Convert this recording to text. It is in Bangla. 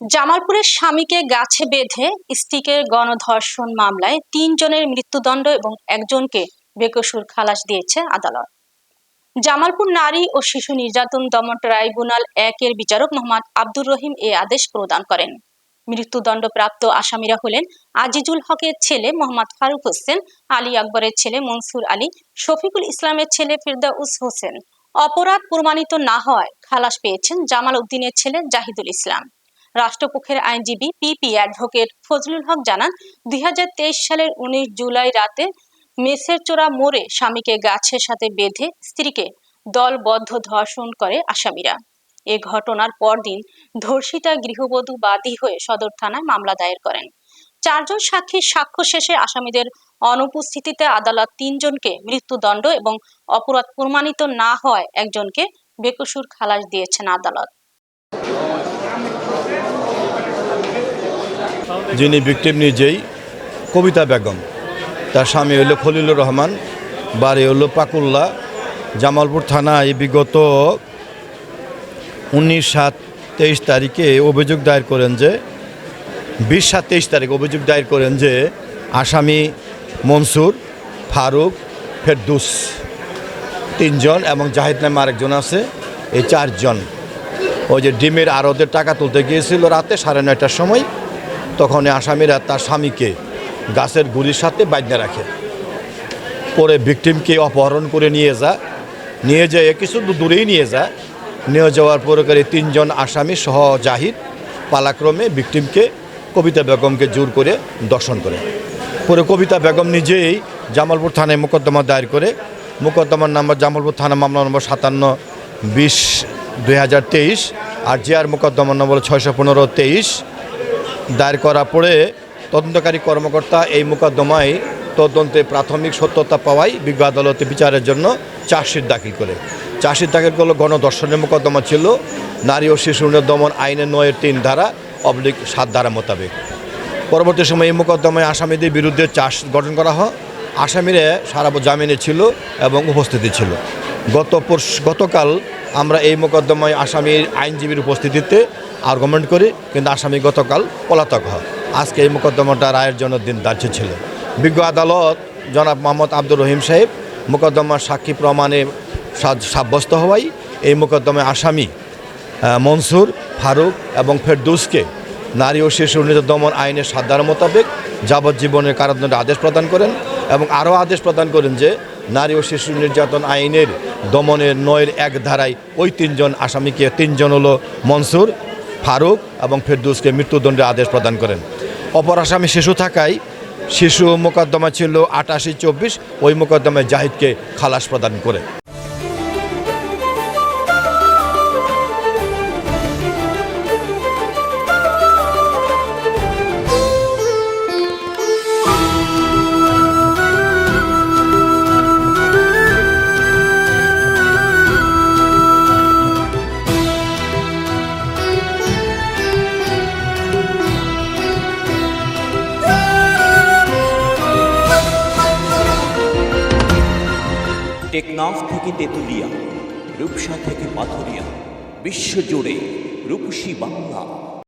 জামালপুরের স্বামীকে গাছে বেঁধে স্ত্রীকে গণধর্ষণ মামলায় ৩ জনের মৃত্যুদণ্ড এবং একজনকে বেকসুর খালাস দিয়েছে আদালত। জামালপুর নারী ও শিশু নির্যাতন দমন ট্রাইব্যুনাল ১-এর বিচারক মোহাম্মদ আব্দুর রহিম এ আদেশ প্রদান করেন। মৃত্যুদণ্ডপ্রাপ্ত আসামিরা হলেন আজিজুল হকের ছেলে মোহাম্মদ ফারুক হোসেন, আলী আকবরের ছেলে মনসুর আলী, শফিকুল ইসলামের ছেলে ফেরদাউস হোসেন। অপরাধ প্রমাণিত না হওয়ায় খালাস পেয়েছেন জামাল উদ্দিনের ছেলে জাহিদুল ইসলাম। রাষ্ট্রপক্ষের আইনজীবী পিপি অ্যাডভোকেট ফজলুল হক জানান, ২০২৩ সালের ১৯ জুলাই রাতে মেসের চোরা মোড়ে স্বামীকে গাছের সাথে বেঁধে স্ত্রীকে দলবদ্ধ ধর্ষণ করে আসামিরা। এ ঘটনার পরদিন ধর্ষিতা গৃহবধূ বাদী হয়ে সদর থানায় মামলা দায়ের করেন। ৪ জন সাক্ষীর সাক্ষ্য শেষে আসামিদের অনুপস্থিতিতে আদালত ৩ জনকে মৃত্যুদণ্ড এবং অপরাধ প্রমাণিত না হওয়ায় একজনকে বেকসুর খালাস দিয়েছেন আদালত। যিনি ভিকটিম নিজেই কবিতা বেগম, তার স্বামী হলো খলিলুর রহমান, বাড়ি হলো পাকুল্লা। জামালপুর থানায় বিগত 19/7/23 তারিখে অভিযোগ দায়ের করেন যে 20/7/23 তারিখ অভিযোগ দায়ের করেন যে আসামি মনসুর, ফারুক, ফেরদৌস 3 জন এবং জাহিদ নামে আরেকজন আছে। এই 4 জন ওই যে ডিমের আড়তের টাকা তুলতে গিয়েছিল রাতে 9:30টার সময়। তখন আসামিরা তার স্বামীকে গাছের গুড়ির সাথে বাঁধে রাখে। পরে ভিকটিমকে অপহরণ করে নিয়ে যায় কিছু দূরেই নিয়ে যাওয়ার পরে 3 জন আসামি সহ জাহিদ পালাক্রমে ভিকটিমকে কবিতা বেগমকে জোর করে দর্শন করে। পরে কবিতা বেগম নিজেই জামালপুর থানায় মোকদ্দমা দায়ের করে। মোকদ্দমার নাম্বার জামালপুর থানা মামলা নম্বর 57/20/2023 আর জিআর মোকদ্দমার নম্বর 615/23 দায়ের করার পরে তদন্তকারী কর্মকর্তা এই মোকদ্দমায় তদন্তে প্রাথমিক সত্যতা পাওয়ায় বিজ্ঞ আদালতে বিচারের জন্য চার্জশিট দাখিল করে। চার্জশিট দাখিল করলো গণধর্ষণের মোকদ্দমা ছিল নারী ও শিশু দমন আইনের 9-3 ধারা /7 ধারা মোতাবেক। পরবর্তী সময়ে এই মোকদ্দমায় আসামিদের বিরুদ্ধে চার্জ গঠন করা হয়। আসামিরা সারা জামিনে ছিল এবং উপস্থিতি ছিল। গতকাল আমরা এই মোকদ্দমায় আসামির আইনজীবীর উপস্থিতিতে আর্গুমেন্ট করি, কিন্তু আসামি গতকাল পলাতক হয়। আজকে এই মোকদ্দমাটা রায়ের জন্য দিন ধার্য ছিল। বিজ্ঞ আদালত জনাব মোহাম্মদ আব্দুর রহিম সাহেব মোকদ্দমার সাক্ষী প্রমাণে সাব্যস্ত হওয়ায় এই মোকদ্দমায় আসামি মনসুর, ফারুক এবং ফেরদৌসকে নারী ও শিশু দমন আইনের 7 ধারা মোতাবেক যাবজ্জীবনের কারাদণ্ডের আদেশ প্রদান করেন এবং আরও আদেশ প্রদান করেন যে নারী ও শিশু নির্যাতন আইনের দমনের 9-1 ধারায় ওই 3 জন আসামিকে 3 জন হলো মনসুর, ফারুক এবং ফেরদৌসকে মৃত্যুদণ্ডের আদেশ প্রদান করেন। অপর আসামি শিশু থাকায় শিশু মোকদ্দমা ছিল 88/24, ওই মোকদ্দমায় জাহিদকে খালাস প্রদান করে। টেকনাফ থেকে তেতুলিয়া, রূপসা থেকে পাথুরিয়া, বিশ্বজুড়ে রূপসী বাংলা।